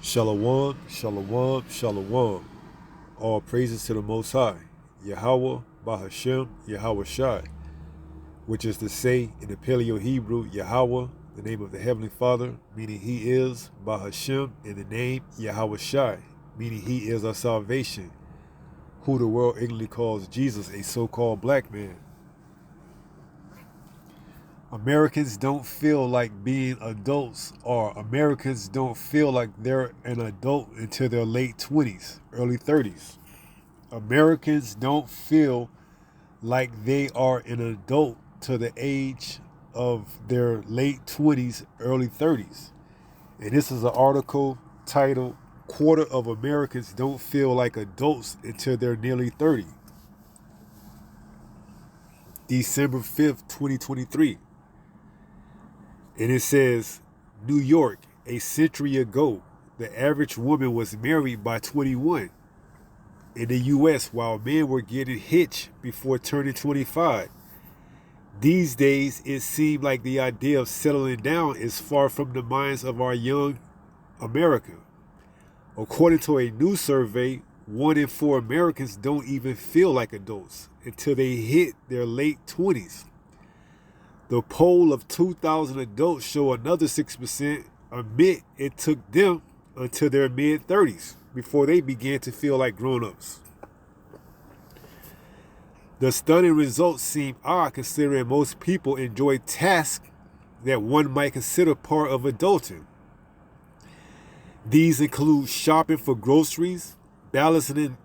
Shalom, shalom, shalom. All praises to the Most High, Yahweh, Bahashem, Yahweh Shai, which is to say in the Paleo Hebrew, Yahweh, the name of the Heavenly Father, meaning He is, Bahashem, in the name Yahweh Shai, meaning He is our salvation, who the world ignorantly calls Jesus a so-called black man. Americans don't feel like being adults, or Americans don't feel like they're an adult until their late 20s, early 30s. Americans don't feel like they are an adult to the age of their late 20s, early 30s. And this is an article titled, Quarter of Americans Don't Feel Like Adults Until They're Nearly 30. December 5th, 2023. And it says, New York, a century ago, the average woman was married by 21. In the U.S., while men were getting hitched before turning 25. These days, it seems like the idea of settling down is far from the minds of our young America. According to a new survey, 1 in 4 Americans don't even feel like adults until they hit their late 20s. The poll of 2,000 adults show another 6% admit it took them until their mid-30s before they began to feel like grown-ups. The stunning results seem odd considering most people enjoy tasks that one might consider part of adulting. These include shopping for groceries, balancing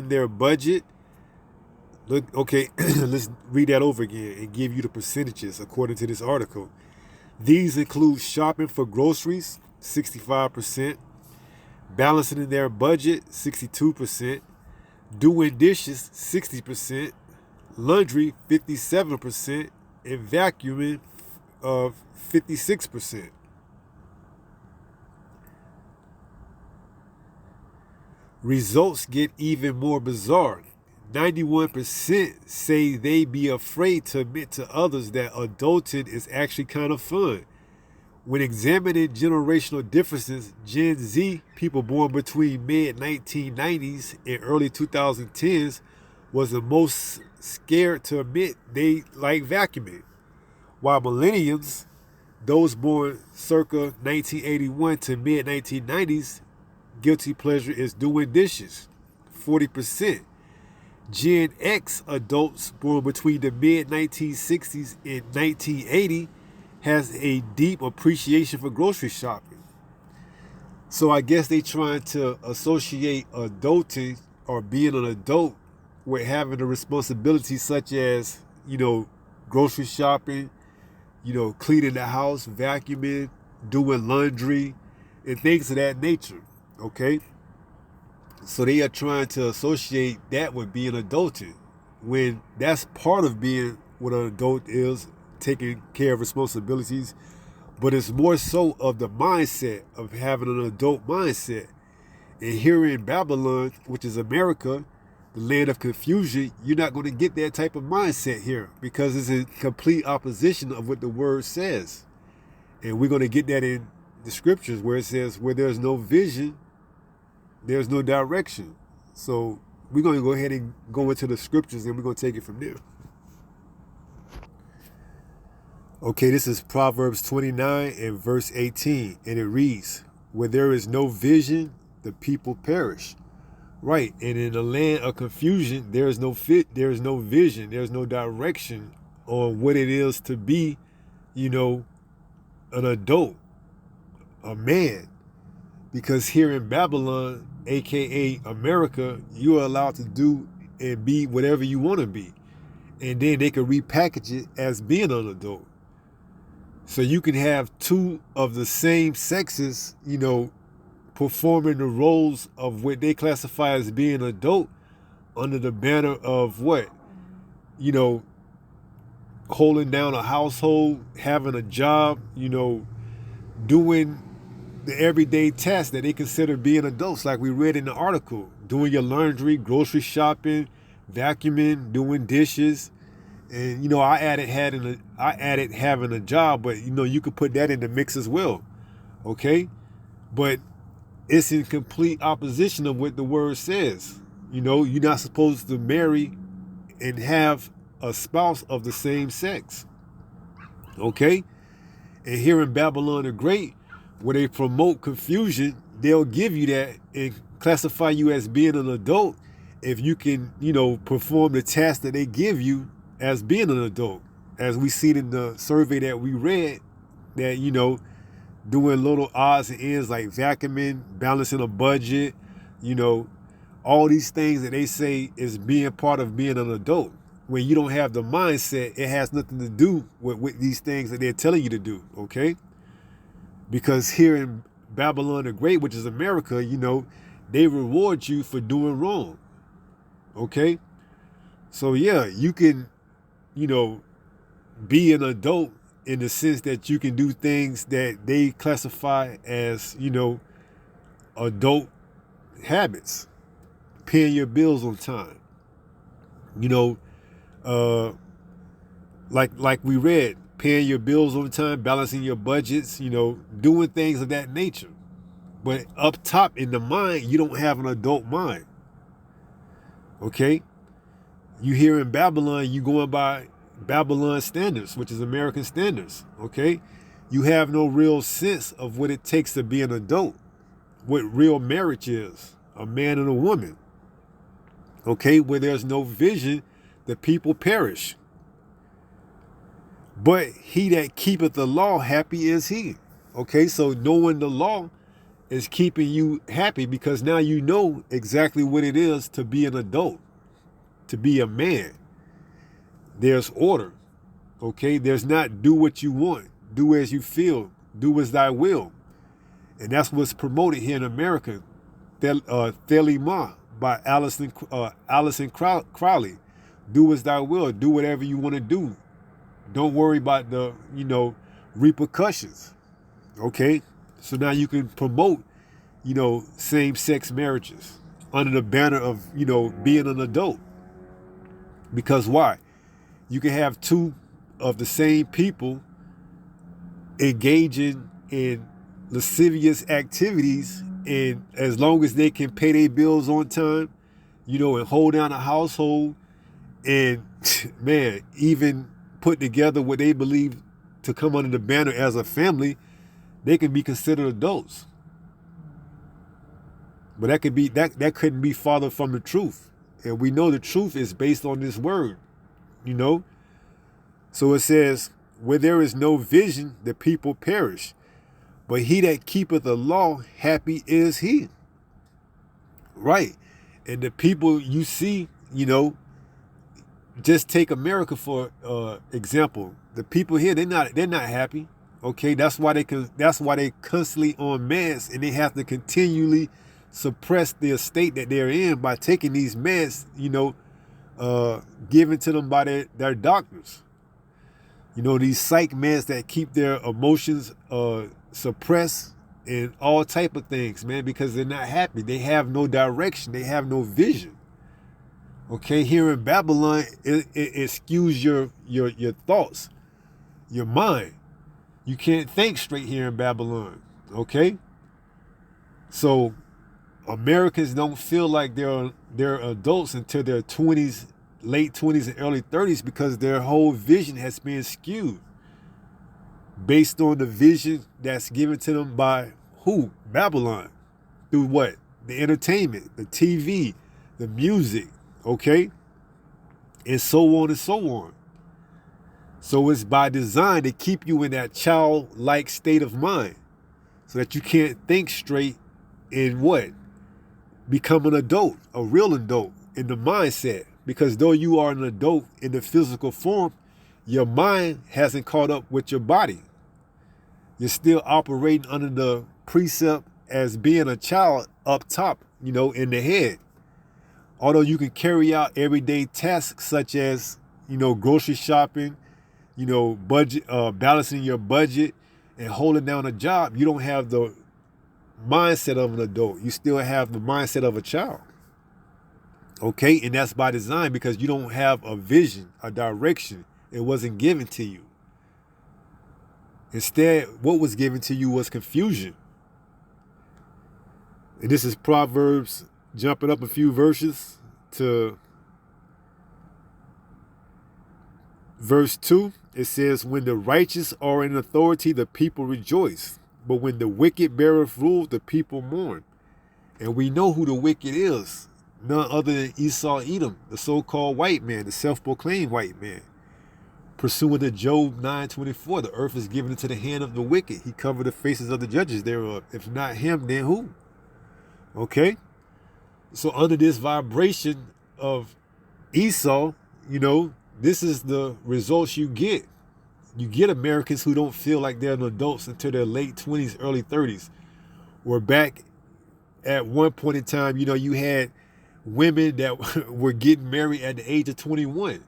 their budget. Look, okay, let's read that over again and give you the percentages according to this article. These include shopping for groceries, 65%, balancing their budget, 62%, doing dishes, 60%, laundry, 57%, and vacuuming of 56%. Results get even more bizarre. 91% say they be afraid to admit to others that adulting is actually kind of fun. When examining generational differences, Gen Z, people born between mid-1990s and early 2010s, was the most scared to admit they like vacuuming. While millennials, those born circa 1981 to mid-1990s, guilty pleasure is doing dishes, 40%. Gen X adults born between the mid-1960s and 1980 has a deep appreciation for grocery shopping. So I guess they trying to associate adulting or being an adult with having the responsibilities such as, grocery shopping, cleaning the house, vacuuming, doing laundry, and things of that nature, okay? So they are trying to associate that with being adulting, when that's part of being what an adult is, taking care of responsibilities, but it's more so of the mindset of having an adult mindset. And here in Babylon, which is America, the land of confusion, you're not going to get that type of mindset here because it's in complete opposition of what the word says. And we're going to get that in the scriptures where it says, where there's no vision, there's no direction. So we're going to go ahead and go into the scriptures and we're going to take it from there. Okay, this is Proverbs 29 and verse 18, and it reads, where there is no vision, the people perish. Right, and in a land of confusion, there is no vision, there's no direction on what it is to be, an adult, a man. Because here in Babylon, aka America, you are allowed to do and be whatever you want to be. And then they can repackage it as being an adult. So you can have two of the same sexes, performing the roles of what they classify as being adult under the banner of what? Holding down a household, having a job, doing the everyday tasks that they consider being adults, like we read in the article, doing your laundry, grocery shopping, vacuuming, doing dishes. And, I added having a job, but, you could put that in the mix as well. Okay. But it's in complete opposition of what the word says. You know, you're not supposed to marry and have a spouse of the same sex. Okay? And here in Babylon the Great, where they promote confusion, they'll give you that and classify you as being an adult if you can, you know, perform the task that they give you as being an adult. As we seen in the survey that we read, that, you know, doing little odds and ends like vacuuming, balancing a budget, you know, all these things that they say is being part of being an adult. When you don't have the mindset, it has nothing to do with these things that they're telling you to do, okay? Because here in Babylon the Great, which is America, you know, they reward you for doing wrong, okay? So yeah, you can, you know, be an adult in the sense that you can do things that they classify as, you know, adult habits. Paying your bills on time. You know, like we read, paying your bills on time, balancing your budgets, you know, doing things of that nature. But up top in the mind, you don't have an adult mind. Okay? You here in Babylon, you going by Babylon standards, which is American standards. Okay? You have no real sense of what it takes to be an adult, what real marriage is, a man and a woman. Okay? Where there's no vision, the people perish. But he that keepeth the law, happy is he. Okay, so knowing the law is keeping you happy because now you know exactly what it is to be an adult, to be a man. There's order. Okay, there's not do what you want, do as you feel, do as thy will. And that's what's promoted here in America. Thelema by Allison Crowley. Do as thy will, do whatever you want to do. Don't worry about the, you know, repercussions. Okay? So now you can promote, you know, same-sex marriages under the banner of, you know, being an adult. Because why? You can have two of the same people engaging in lascivious activities, and as long as they can pay their bills on time, you know, and hold down a household, and man, even put together what they believe to come under the banner as a family, they can be considered adults. But that couldn't be farther from the truth. And we know the truth is based on this word, you know. So it says, where there is no vision, the people perish. But he that keepeth the law, happy is he. Right. And the people you see, you know, just take America for example. The people here, they're not happy. Okay, that's why they constantly on meds, and they have to continually suppress the state that they're in by taking these meds, you know, given to them by their doctors. You know, these psych meds that keep their emotions suppressed and all type of things, man, because they're not happy. They have no direction. They have no vision. Okay, here in Babylon, it skews your thoughts, your mind. You can't think straight here in Babylon. Okay, so Americans don't feel like they're adults until their 20s, late 20s and early 30s, because their whole vision has been skewed based on the vision that's given to them by who? Babylon. Through what? The entertainment, the TV, the music. Okay? And so on and so on. So it's by design to keep you in that childlike state of mind so that you can't think straight in what? Become an adult, a real adult in the mindset. Because though you are an adult in the physical form, your mind hasn't caught up with your body. You're still operating under the precept as being a child up top, you know, in the head. Although you can carry out everyday tasks such as, you know, grocery shopping, you know, budget, balancing your budget and holding down a job, you don't have the mindset of an adult. You still have the mindset of a child. Okay, and that's by design because you don't have a vision, a direction. It wasn't given to you. Instead, what was given to you was confusion. And this is Proverbs, jumping up a few verses to verse 2. It says, when the righteous are in authority, the people rejoice. But when the wicked beareth rule, the people mourn. And we know who the wicked is. None other than Esau Edom, the so-called white man, the self-proclaimed white man. Pursuant to Job 9:24, the earth is given into the hand of the wicked. He covered the faces of the judges thereof. If not him, then who? Okay? So under this vibration of Esau, this is the results you get. You get Americans who don't feel like they're adults until their late 20s, early 30s. We're back at one point in time, you had women that were getting married at the age of 21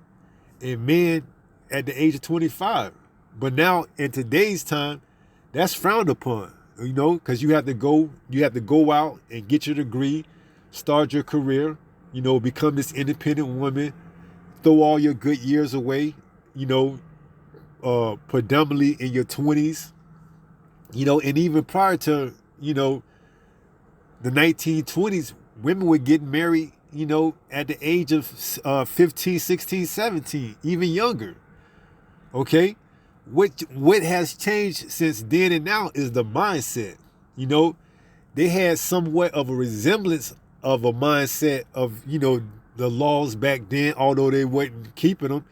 and men at the age of 25. But now in today's time, that's frowned upon, because you have to go out and get your degree, start your career, become this independent woman, throw all your good years away, predominantly in your 20s, and even prior to, the 1920s, women were getting married, at the age of 15, 16, 17, even younger. Okay? What has changed since then and now is the mindset. They had somewhat of a resemblance of a mindset of, the laws back then, although they weren't keeping them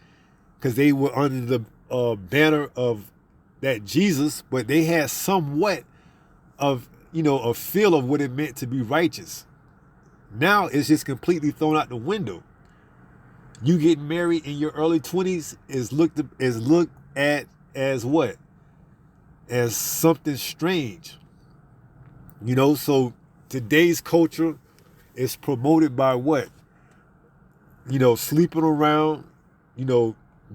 because they were under the banner of that Jesus, but they had somewhat of, a feel of what it meant to be righteous. Now it's just completely thrown out the window. You getting married in your early 20s is looked at as what? As something strange. So today's culture is promoted by what? Sleeping around,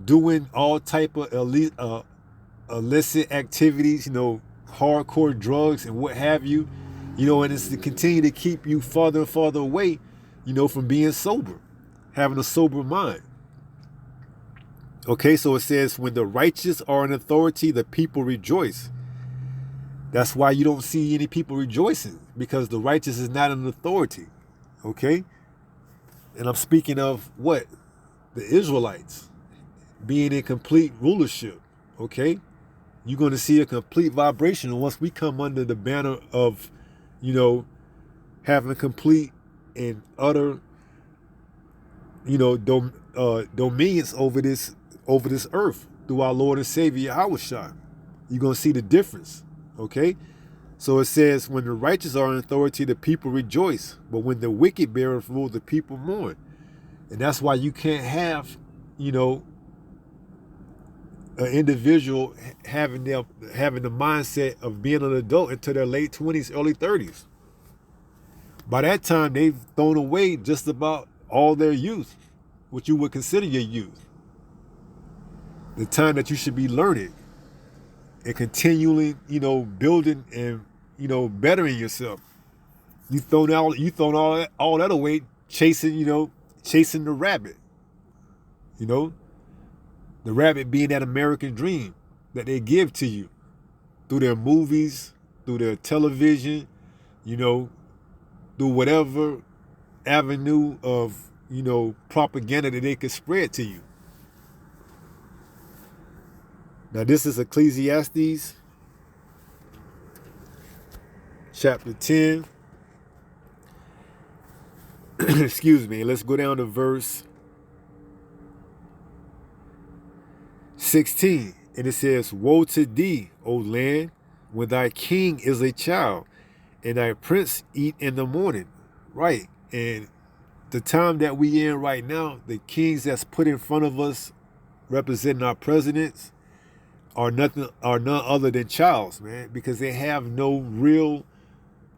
doing all type of illicit activities, hardcore drugs and what have you, and it's to continue to keep you farther and farther away, from being sober, having a sober mind. Okay, so it says, when the righteous are in authority, the people rejoice. That's why you don't see any people rejoicing, because the righteous is not in authority. Okay? And I'm speaking of what? The Israelites being in complete rulership. Okay? You're going to see a complete vibration once we come under the banner of, having complete and utter, dominions over this earth through our Lord and Savior Yahushua. You're going to see the difference. Okay? So it says, when the righteous are in authority, the people rejoice. But when the wicked beareth rule, the people mourn. And that's why you can't have, an individual having the mindset of being an adult until their late 20s, early 30s. By that time, they've thrown away just about all their youth, what you would consider your youth. The time that you should be learning and continually, building and, bettering yourself. You thrown all that away, chasing the rabbit. The rabbit being that American dream that they give to you through their movies, through their television, through whatever avenue of, propaganda that they could spread to you. Now this is Ecclesiastes chapter 10. Excuse me. Let's go down to verse 16. And it says, woe to thee, O land, when thy king is a child, and thy prince eat in the morning. Right. And the time that we in right now, the kings that's put in front of us representing our presidents are none other than childs, man, because they have no real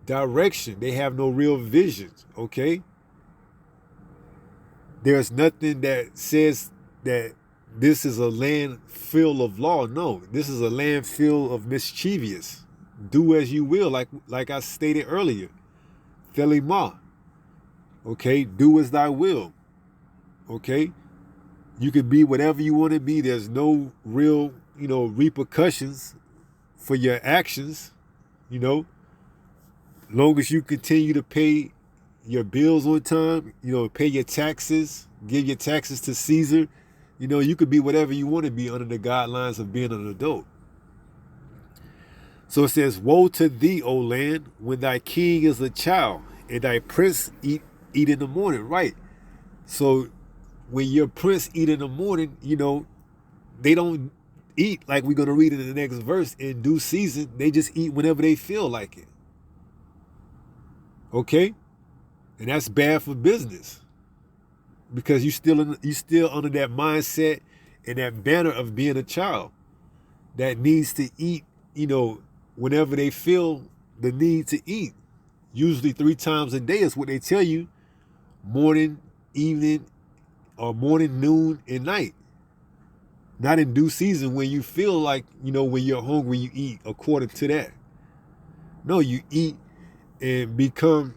direction. They have no real vision. Okay? There's nothing that says that this is a land full of law. No, this is a land full of mischievous. Do as you will, like I stated earlier. Thelima. Okay, do as thy will. Okay? You can be whatever you want to be. There's no real, repercussions for your actions, Long as you continue to pay your bills on time, pay your taxes, give your taxes to Caesar, you could be whatever you want to be under the guidelines of being an adult. So it says, woe to thee, O land, when thy king is a child, and thy prince eat in the morning. Right. So when your prince eat in the morning, they don't eat like we're going to read in the next verse in due season. They just eat whenever they feel like it. Okay? And that's bad for business, because you still under that mindset and that banner of being a child that needs to eat, whenever they feel the need to eat. Usually 3 times a day is what they tell you: morning, evening, or morning, noon, and night. Not in due season when you feel like, when you're hungry, you eat according to that. No, you eat and become,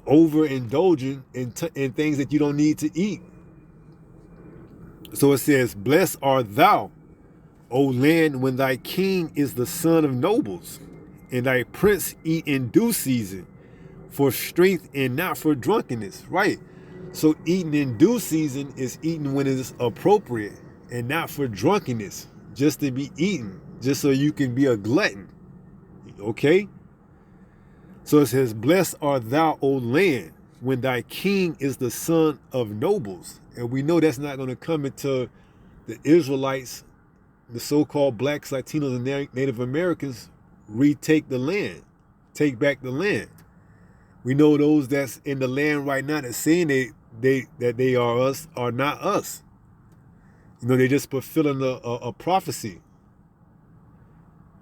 overindulgent in things that you don't need to eat. So it says, blessed art thou, O land, when thy king is the son of nobles, and thy prince eat in due season, for strength and not for drunkenness. Right. So eating in due season is eating when it is appropriate, and not for drunkenness, just to be eaten, just so you can be a glutton. Okay? So it says, blessed art thou, O land, when thy king is the son of nobles. And we know that's not going to come until the Israelites, the so-called blacks, Latinos, and Native Americans retake the land, take back the land. We know those that's in the land right now that's saying that they are us are not us. They're just fulfilling a prophecy.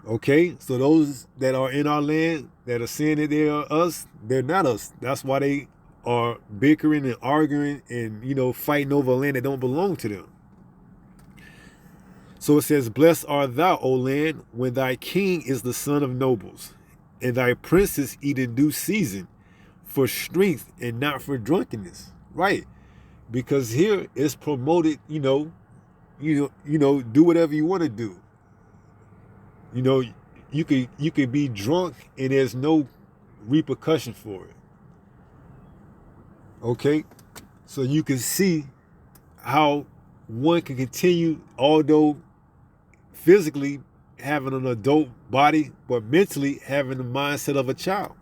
Okay, so those that are in our land that are saying that they are us, they're not us. That's why they are bickering and arguing and, fighting over land that don't belong to them. So it says, blessed art thou, O land, when thy king is the son of nobles, and thy princes eat in due season, for strength and not for drunkenness. Right. Because here it's promoted, do whatever you want to do. You could be drunk and there's no repercussion for it. Okay? So you can see how one can continue, although physically having an adult body, but mentally having the mindset of a child.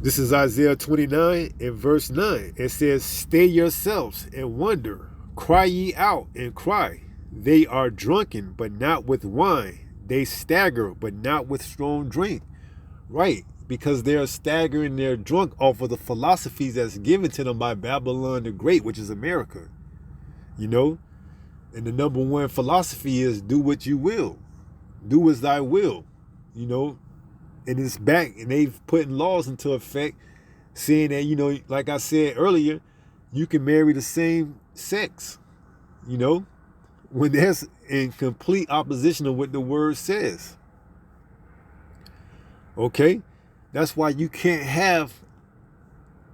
This is Isaiah 29 and verse 9. It says, stay yourselves and wonder, cry ye out and cry. They are drunken, but not with wine. They stagger, but not with strong drink. Right, because they're staggering, they're drunk off of the philosophies that's given to them by Babylon the Great, which is America. And the number one philosophy is do what you will. Do as thy will. And it's back, and they've put laws into effect saying that, like I said earlier, you can marry the same sex, when that's in complete opposition of what the word says. Okay? That's why you can't have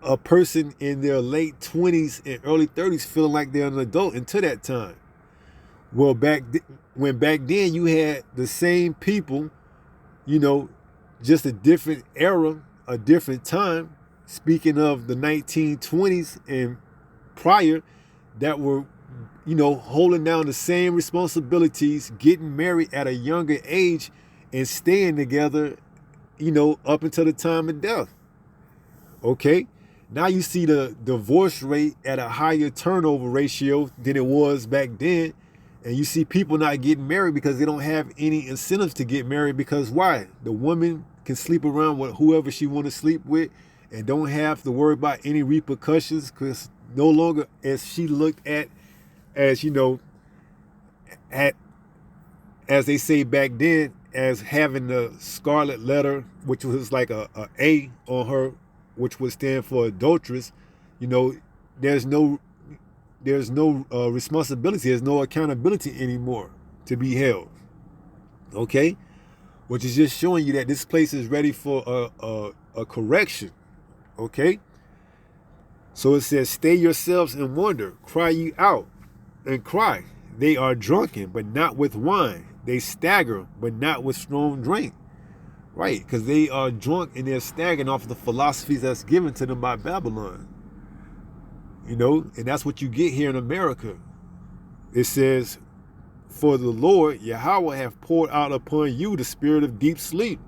a person in their late 20s and early 30s feeling like they're an adult until that time. Well, back then you had the same people, just a different era, a different time. Speaking of the 1920s and prior, that were, holding down the same responsibilities, getting married at a younger age and staying together, up until the time of death. Okay? Now you see the divorce rate at a higher turnover ratio than it was back then. And you see people not getting married because they don't have any incentives to get married. Because why? The woman can sleep around with whoever she want to sleep with and don't have to worry about any repercussions, because no longer as she looked at as, as they say back then, as having the scarlet letter, which was like a A on her, which would stand for adulteress. There's no responsibility, there's no accountability anymore to be held. Okay? Which is just showing you that this place is ready for a correction. Okay? So it says, stay yourselves and wonder, cry ye out and cry. They are drunken, but not with wine. They stagger, but not with strong drink. Right, because they are drunk and they're staggering off the philosophies that's given to them by Babylon. You know, and that's what you get here in America. It says, for the Lord, Yahweh, have poured out upon you the spirit of deep sleep,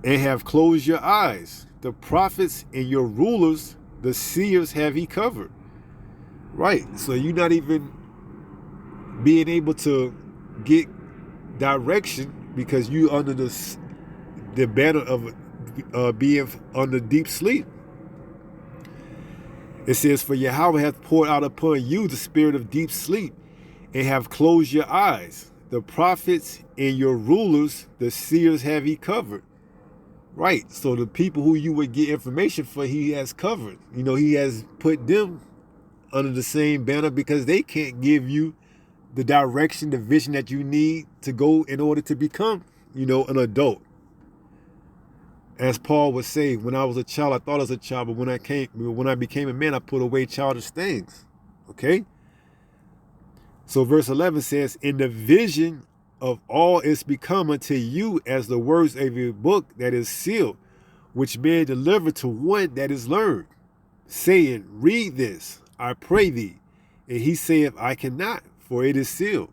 and have closed your eyes. The prophets and your rulers, the seers, have he covered. Right, so you're not even being able to get direction because you under the banner of being under deep sleep. It says, for Yahweh hath poured out upon you the spirit of deep sleep, and have closed your eyes. The prophets and your rulers, the seers, have he covered. Right, so the people who you would get information for, he has covered. You know, he has put them under the same banner because they can't give you the direction, the vision that you need to go in order to become, you know, an adult. As Paul would say, when I was a child, I thought I was a child, but when I became a man, I put away childish things. Okay? So verse 11 says, in the vision of all is become unto you as the words of a book that is sealed, which man deliver to one that is learned, saying, read this, I pray thee. And he saith, I cannot, for it is sealed.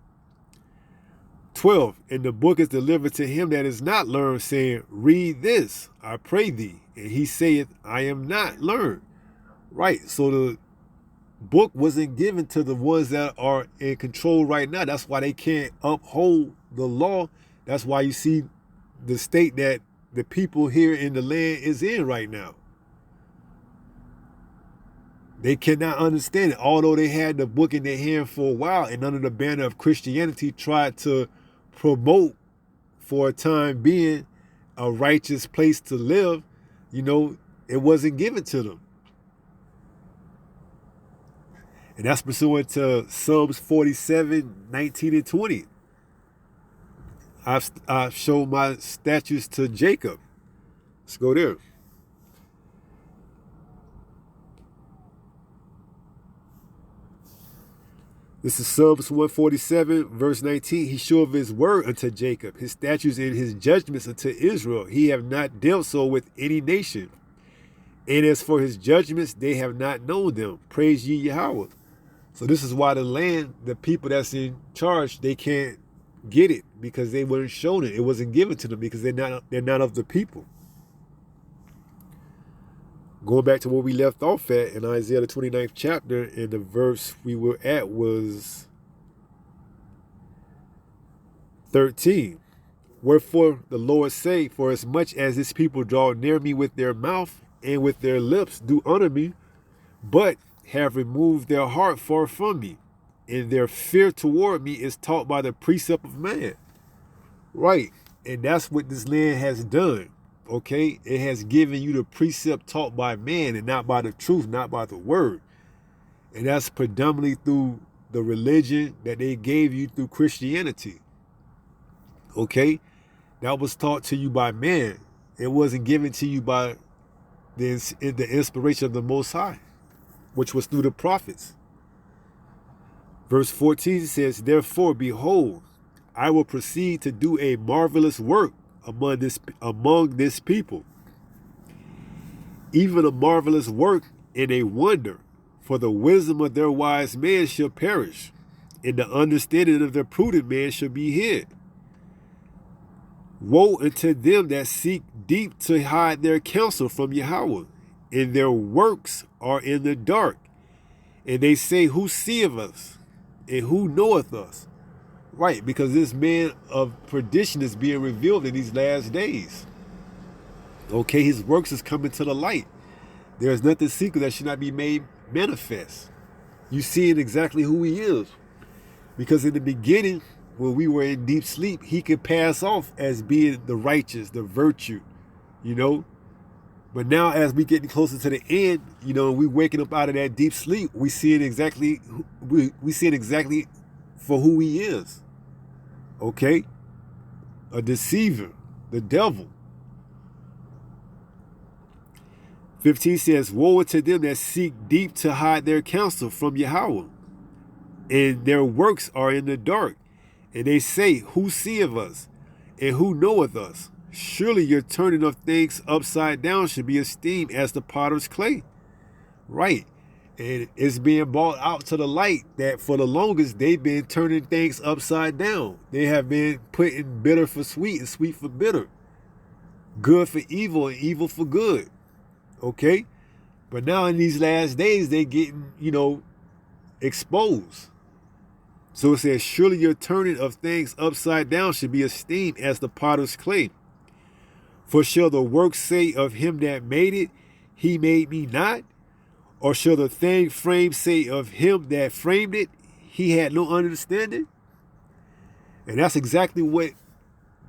12, and the book is delivered to him that is not learned, saying, read this, I pray thee. And he saith, I am not learned. Right, so the book wasn't given to the ones that are in control right now. That's why they can't uphold the law. That's why you see the state that the people here in the land is in right now. They cannot understand it, although they had the book in their hand for a while and under the banner of Christianity tried to promote for a time being a righteous place to live. You know, it wasn't given to them. And that's pursuant to Psalms 47, 19 and 20. I've shown my statutes to Jacob. Let's go there. This is Psalms 147, verse 19. He showed his word unto Jacob, his statutes and his judgments unto Israel. He have not dealt so with any nation. And as for his judgments, they have not known them. Praise ye Yahweh. So this is why the land, the people that's in charge, they can't get it because they weren't shown it. It wasn't given to them because they're not of the people. Going back to where we left off at in Isaiah the 29th chapter, and the verse we were at was 13. Wherefore the Lord say, for as much as this people draw near me with their mouth and with their lips do honor me, but have removed their heart far from me, and their fear toward me is taught by the precept of man. Right, and that's what this land has done. Okay, it has given you the precept taught by man and not by the truth, not by the word. And that's predominantly through the religion that they gave you through Christianity. Okay, that was taught to you by man. It wasn't given to you by the inspiration of the Most High, which was through the prophets. Verse 14 says, therefore, behold, I will proceed to do a marvelous work among this people, even a marvelous work and a wonder, for the wisdom of their wise men shall perish, and the understanding of their prudent man shall be hid. Woe unto them that seek deep to hide their counsel from Yahweh, and their works are in the dark. And they say, who seeth us, and who knoweth us? Right, because this man of perdition is being revealed in these last days. Okay, his works is coming to the light. There is nothing secret that should not be made manifest. You see exactly who he is. Because in the beginning, when we were in deep sleep, he could pass off as being the righteous, the virtue, you know. But now as we getting closer to the end, you know, we waking up out of that deep sleep, we see it exactly for who he is. Okay? A deceiver, the devil. 15 says, woe unto them that seek deep to hide their counsel from Yahweh, and their works are in the dark. And they say, who seeth us, and who knoweth us? Surely your turning of things upside down should be esteemed as the potter's clay. Right. And it's being brought out to the light that for the longest they've been turning things upside down. They have been putting bitter for sweet and sweet for bitter, good for evil and evil for good. Okay? But now in these last days, they're getting, exposed. So it says, surely your turning of things upside down should be esteemed as the potter's clay. For shall the work say of him that made it, he made me not? Or shall the thing framed say of him that framed it, he had no understanding? And that's exactly what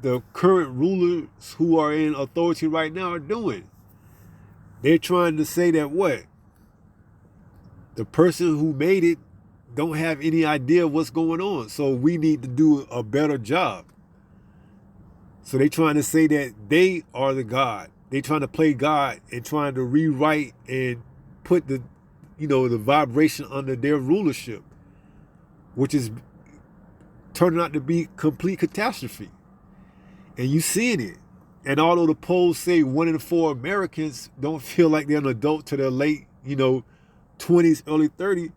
the current rulers who are in authority right now are doing. They're trying to say that what? The person who made it don't have any idea what's going on. So we need to do a better job. So they're trying to say that they are the God. They're trying to play God and trying to rewrite and put the vibration under their rulership, which is turning out to be complete catastrophe. And you seeing it. And although the polls say 1 in 4 Americans don't feel like they're an adult to their late, 20s, early 30s,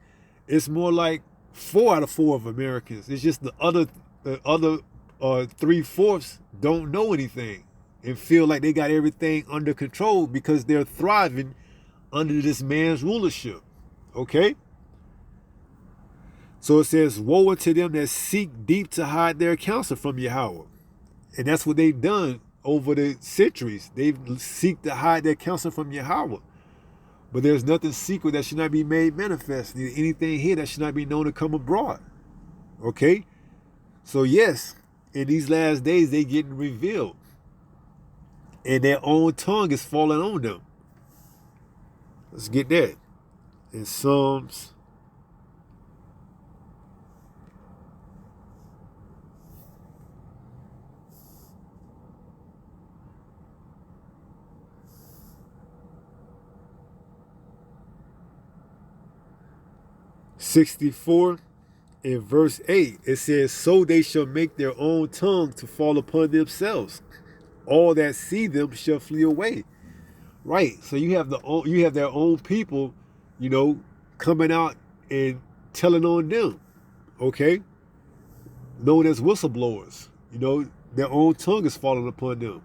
it's more like 4 out of 4 of Americans. It's just the other 3/4 don't know anything and feel like they got everything under control because they're thriving under this man's rulership. Okay? So it says, woe unto them that seek deep to hide their counsel from Yahweh. And that's what they've done over the centuries. They've seek to hide their counsel from Yahweh. But there's nothing secret that should not be made manifest. Anything here that should not be known to come abroad. Okay? So yes, in these last days, they getting revealed. And their own tongue is falling on them. Let's get that. In Psalms 64 in verse 8, it says, so they shall make their own tongue to fall upon themselves. All that see them shall flee away. Right. So you have their own people, coming out and telling on them. Okay? Known as whistleblowers. Their own tongue is falling upon them.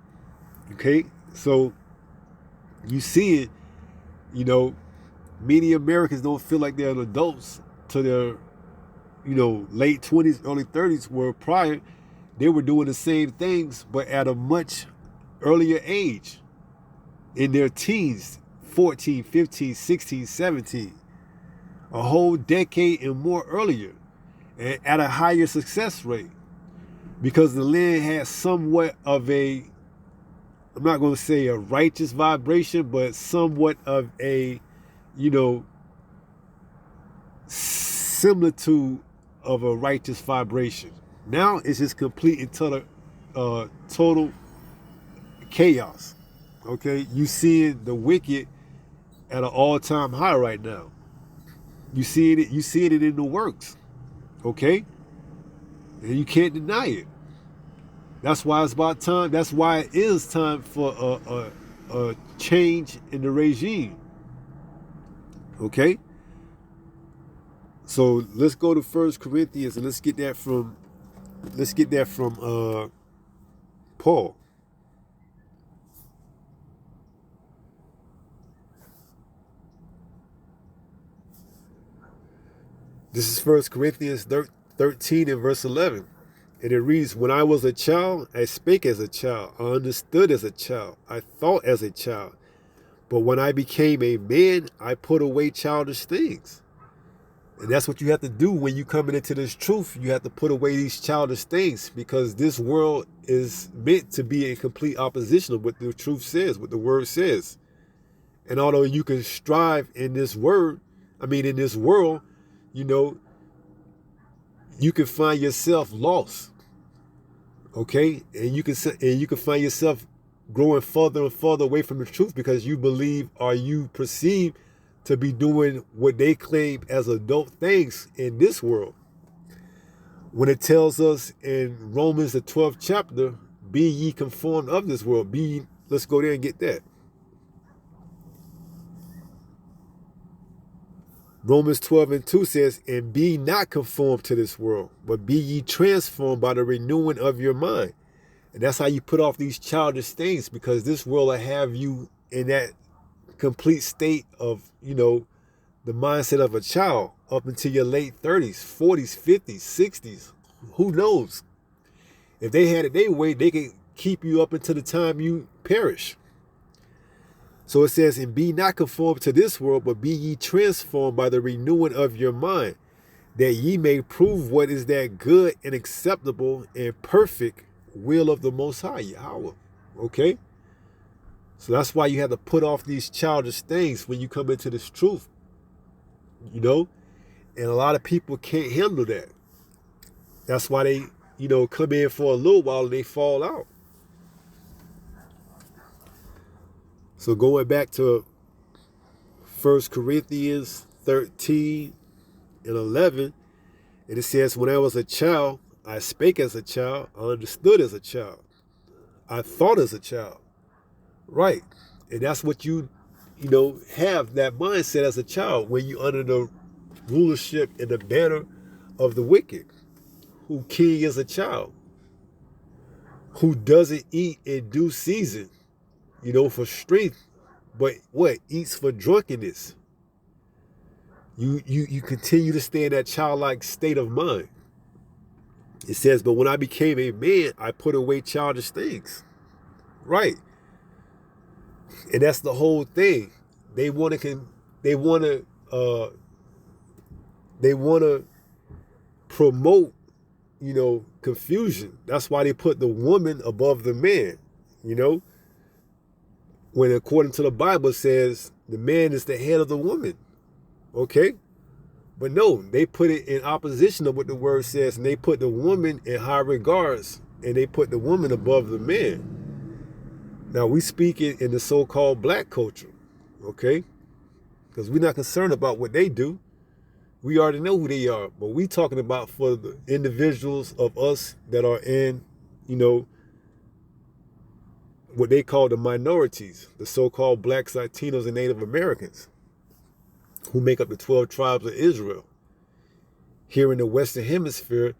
Okay? So you see it, many Americans don't feel like they're adults to their, late 20s, early 30s, where prior they were doing the same things, but at a much earlier age. In their teens, 14, 15, 16, 17. A whole decade and more earlier. And at a higher success rate. Because the land had somewhat of a, I'm not going to say a righteous vibration, but somewhat of a, similitude of a righteous vibration. Now it's just complete and total chaos. Okay, you seeing the wicked at an all-time high right now. You seeing it in the works. Okay, and you can't deny it. That's why it's about time. That's why it is time for a change in the regime. Okay. So let's go to 1 Corinthians and let's get that from Paul. This is 1 Corinthians 13 and verse 11. And it reads, when I was a child, I spake as a child. I understood as a child. I thought as a child. But when I became a man, I put away childish things. And that's what you have to do when you coming into this truth. You have to put away these childish things, because this world is meant to be in complete opposition of what the truth says, what the word says. And although you can strive in this world, you can find yourself lost. Okay? And you can find yourself growing further and further away from the truth because you believe or you perceive to be doing what they claim as adult things in this world. When it tells us in Romans the 12th chapter, be ye conformed of this world. Let's go there and get that. Romans 12:2 says, and be not conformed to this world, but be ye transformed by the renewing of your mind. And that's how you put off these childish things, because this world will have you in that complete state of, the mindset of a child up until your late 30s, 40s, 50s, 60s. Who knows? If they had it their way, they could keep you up until the time you perish. So it says, and be not conformed to this world, but be ye transformed by the renewing of your mind, that ye may prove what is that good and acceptable and perfect will of the Most High, Yahweh. Okay? So that's why you have to put off these childish things when you come into this truth. And a lot of people can't handle that. That's why they, come in for a little while and they fall out. So going back to 1 Corinthians 13 and 11, and it says, when I was a child, I spake as a child, I understood as a child, I thought as a child. Right. And that's what you have that mindset as a child when you're under the rulership and the banner of the wicked, who king is a child, who doesn't eat in due season, for strength, but eats for drunkenness. You continue to stay in that childlike state of mind. It says, but when I became a man, I put away childish things. Right. And that's the whole thing. They want to promote, confusion. That's why they put the woman above the man, when according to the Bible says the man is the head of the woman. Okay? But no, they put it in opposition of what the word says, and they put the woman in high regards, and they put the woman above the man. Now, we speak it in the so-called black culture, okay? Because we're not concerned about what they do. We already know who they are. But we talking about for the individuals of us that are in, what they call the minorities, the so-called blacks, Latinos, and Native Americans, who make up the 12 tribes of Israel here in the Western Hemisphere,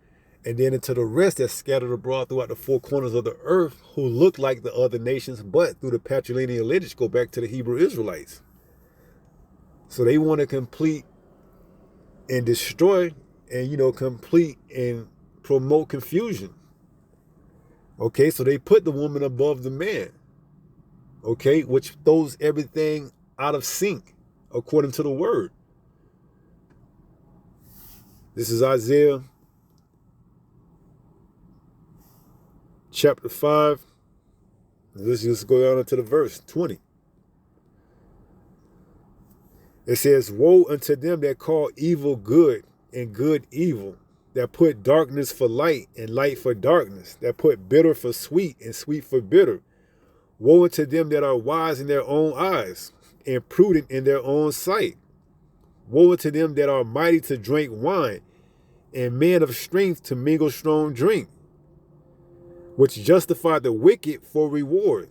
and then into the rest that's scattered abroad throughout the four corners of the earth, who look like the other nations, but through the patrilineal lineage go back to the Hebrew Israelites. So they want to complete and destroy and, complete and promote confusion. Okay, so they put the woman above the man. Okay, which throws everything out of sync according to the word. This is Isaiah chapter 5. Let's just go down into the verse 20. It says, woe unto them that call evil good and good evil, that put darkness for light and light for darkness, that put bitter for sweet and sweet for bitter. Woe unto them that are wise in their own eyes and prudent in their own sight. Woe unto them that are mighty to drink wine and men of strength to mingle strong drink, which justify the wicked for reward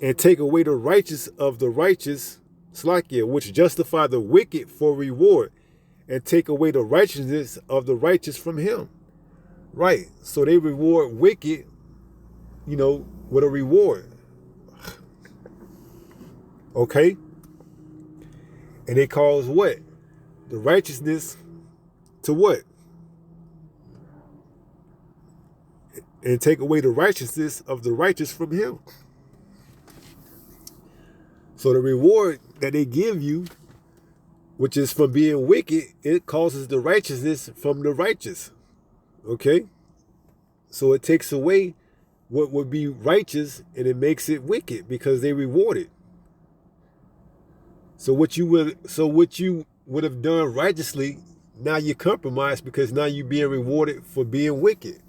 and take away the righteous of the righteous, which justify the wicked for reward and take away the righteousness of the righteous from him. Right. So they reward wicked, with a reward. Okay. And they cause what? The righteousness to what? And take away the righteousness of the righteous from him. So the reward that they give you, which is from being wicked, it causes the righteousness from the righteous. Okay? So it takes away what would be righteous and it makes it wicked because they reward it. So what you would have done righteously, now you're compromised because now you're being rewarded for being wicked.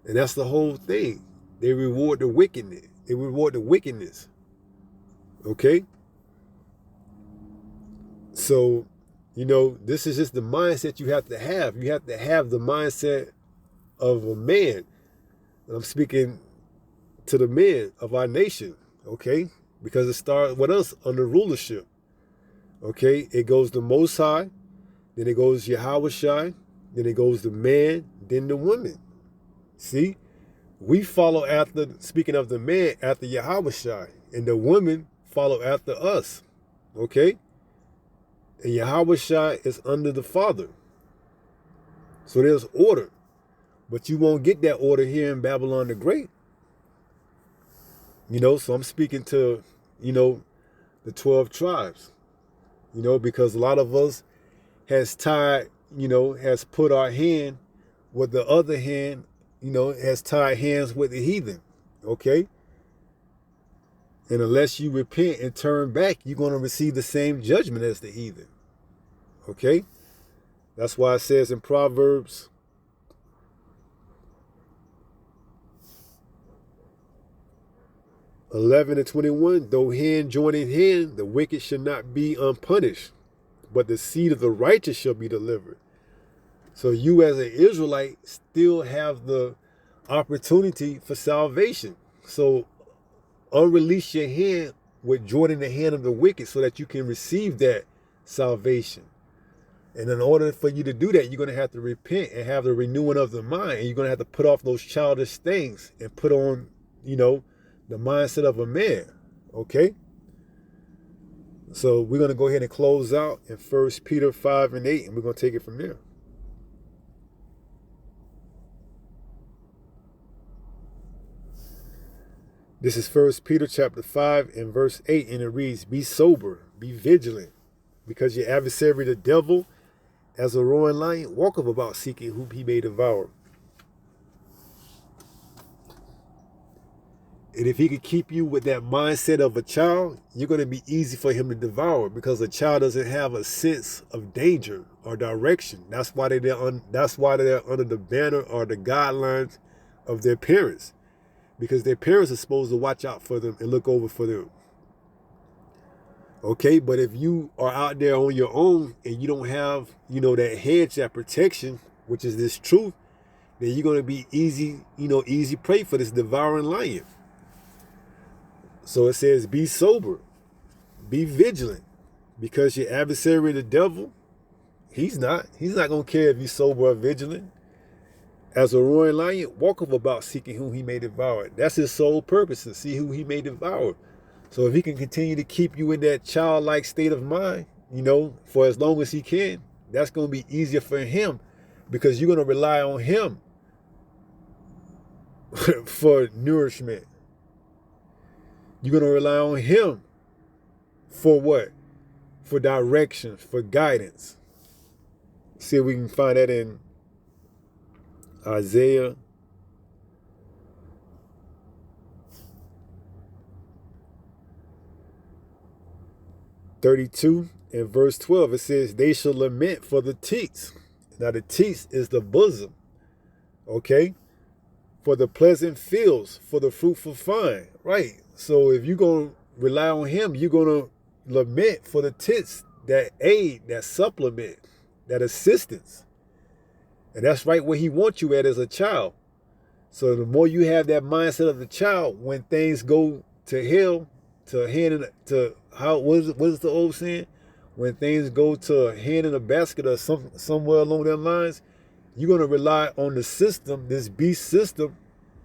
And that's the whole thing. They reward the wickedness. They reward the wickedness. Okay? So, this is just the mindset you have to have. You have to have the mindset of a man. And I'm speaking to the men of our nation, okay? Because it starts with us under rulership. Okay? It goes the Most High, then it goes Yahweh Shai, then it goes the man, then the woman. See? We follow after, speaking of the man, after Yahweh Shai, and the women follow after us. Okay? And Yahweh Shai is under the Father. So there's order. But you won't get that order here in Babylon the Great. So I'm speaking to, the 12 tribes. Because a lot of us has tied, has put our hand with the other hand, has tied hands with the heathen. Okay? And unless you repent and turn back, you're going to receive the same judgment as the heathen. Okay? That's why it says in Proverbs 11:21, though hand join in hand, the wicked should not be unpunished, but the seed of the righteous shall be delivered. So you as an Israelite still have the opportunity for salvation. So unrelease your hand with joining the hand of the wicked so that you can receive that salvation. And in order for you to do that, you're going to have to repent and have the renewing of the mind. And you're going to have to put off those childish things and put on, the mindset of a man. Okay? So we're going to go ahead and close out in 1 Peter 5:8, and we're going to take it from there. This is 1 Peter chapter 5 and verse 8, and it reads, be sober, be vigilant, because your adversary the devil, as a roaring lion, walketh about seeking whom he may devour. And if he could keep you with that mindset of a child, you're going to be easy for him to devour, because a child doesn't have a sense of danger or direction. That's why they're under the banner or the guidelines of their parents, because their parents are supposed to watch out for them and look over for them. Okay, but if you are out there on your own and you don't have, that hedge, that protection, which is this truth, then you're going to be easy prey for this devouring lion. So it says, be sober, be vigilant, because your adversary, the devil, he's not going to care if you're sober or vigilant. As a roaring lion, walketh about seeking whom he may devour. That's his sole purpose, to see who he may devour. So if he can continue to keep you in that childlike state of mind, for as long as he can, that's going to be easier for him, because you're going to rely on him for nourishment. You're going to rely on him for what? For direction, for guidance. See if we can find that in Isaiah 32 and verse 12. It says, they shall lament for the teats. Now the teats is the bosom. Okay? For the pleasant fields, for the fruitful vine. Right. So if you're going to rely on him, you're going to lament for the tits, that aid, that supplement, that assistance. And that's right where he wants you at as a child. So the more you have that mindset of the child, when things go to hell, to hand to how what is the old saying? When things go to a hand in a basket or somewhere along them lines, you're going to rely on the system, this beast system,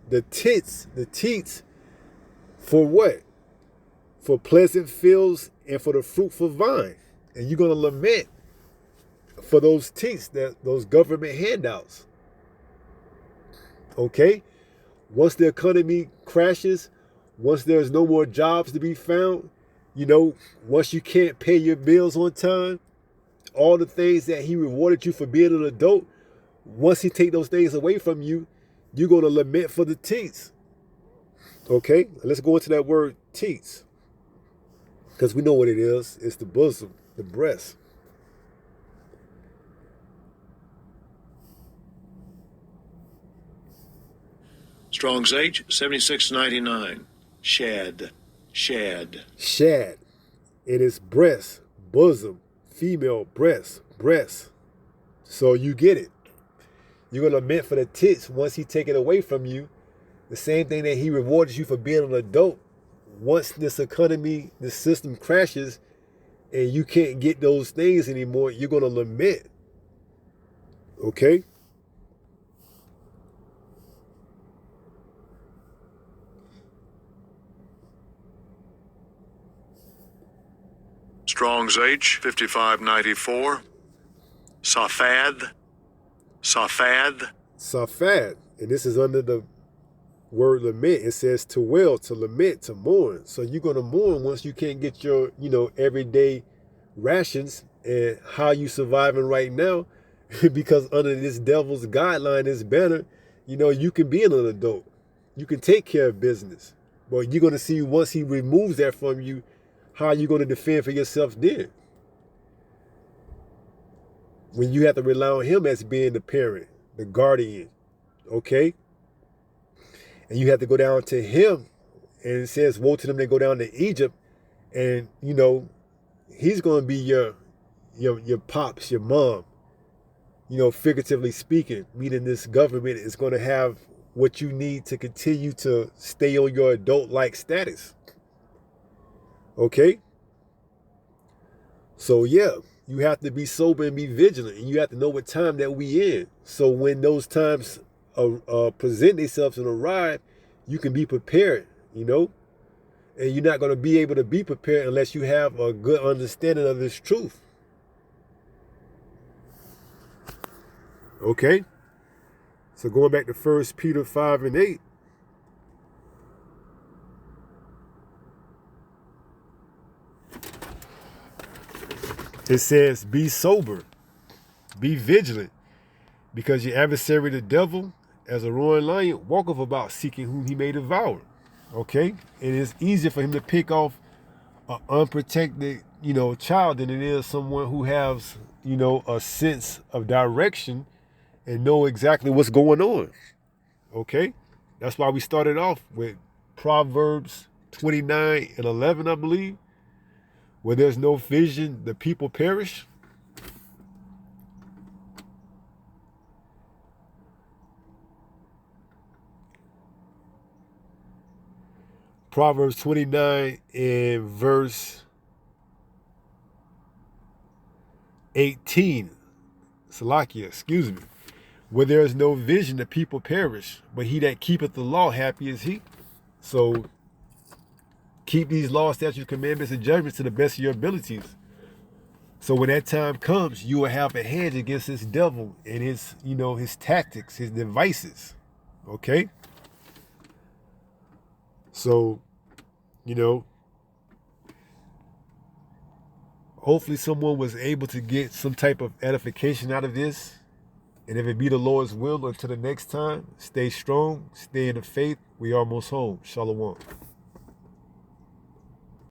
the teats, for what? For pleasant fields and for the fruitful vine. And you're going to lament for those teats, those government handouts. Okay? Once the economy crashes, once there's no more jobs to be found, once you can't pay your bills on time, all the things that he rewarded you for being an adult, once he take those things away from you, you're going to lament for the teats. Okay? Let's go into that word teats, because we know what it is. It's the bosom, the breast. Strong's H, 7699. Shad. Shad. Shad. It is breast, bosom, female, breast, breast. So you get it. You're going to lament for the tits once he take it away from you. The same thing that he rewarded you for being an adult. Once this economy, this system crashes and you can't get those things anymore, you're going to lament. Okay? Strong's H, 5594. Safad. Safad. Safad. And this is under the word lament. It says to wail, to lament, to mourn. So you're going to mourn once you can't get your, everyday rations and how you surviving right now. Because under this devil's guideline, this banner, you can be an adult. You can take care of business. But you're going to see once he removes that from you, how you're going to defend for yourself then. When you have to rely on him as being the parent, the guardian, okay? And you have to go down to him, and it says, woe to them that go down to Egypt, and, he's going to be your pops, your mom, figuratively speaking, meaning this government is going to have what you need to continue to stay on your adult-like status. Okay? So, yeah, you have to be sober and be vigilant, and you have to know what time that we in. So when those times present themselves and arrive, you can be prepared, and you're not going to be able to be prepared unless you have a good understanding of this truth. Okay? So going back to 1 Peter 5 and 8, it says, be sober, be vigilant, because your adversary, the devil, as a roaring lion, walketh about seeking whom he may devour. Okay? It is easier for him to pick off an unprotected, child than it is someone who has, a sense of direction and know exactly what's going on. Okay? That's why we started off with Proverbs 29 and 11, I believe. Where there's no vision, the people perish. Proverbs 29 and verse 18. Salakia, excuse me. Where there is no vision, the people perish. But he that keepeth the law, happy is he. So keep these laws, statutes, commandments, and judgments to the best of your abilities. So when that time comes, you will have a hedge against this devil and his, his tactics, his devices. Okay? So, hopefully someone was able to get some type of edification out of this. And if it be the Lord's will, until the next time, stay strong, stay in the faith. We are almost home. Shalom.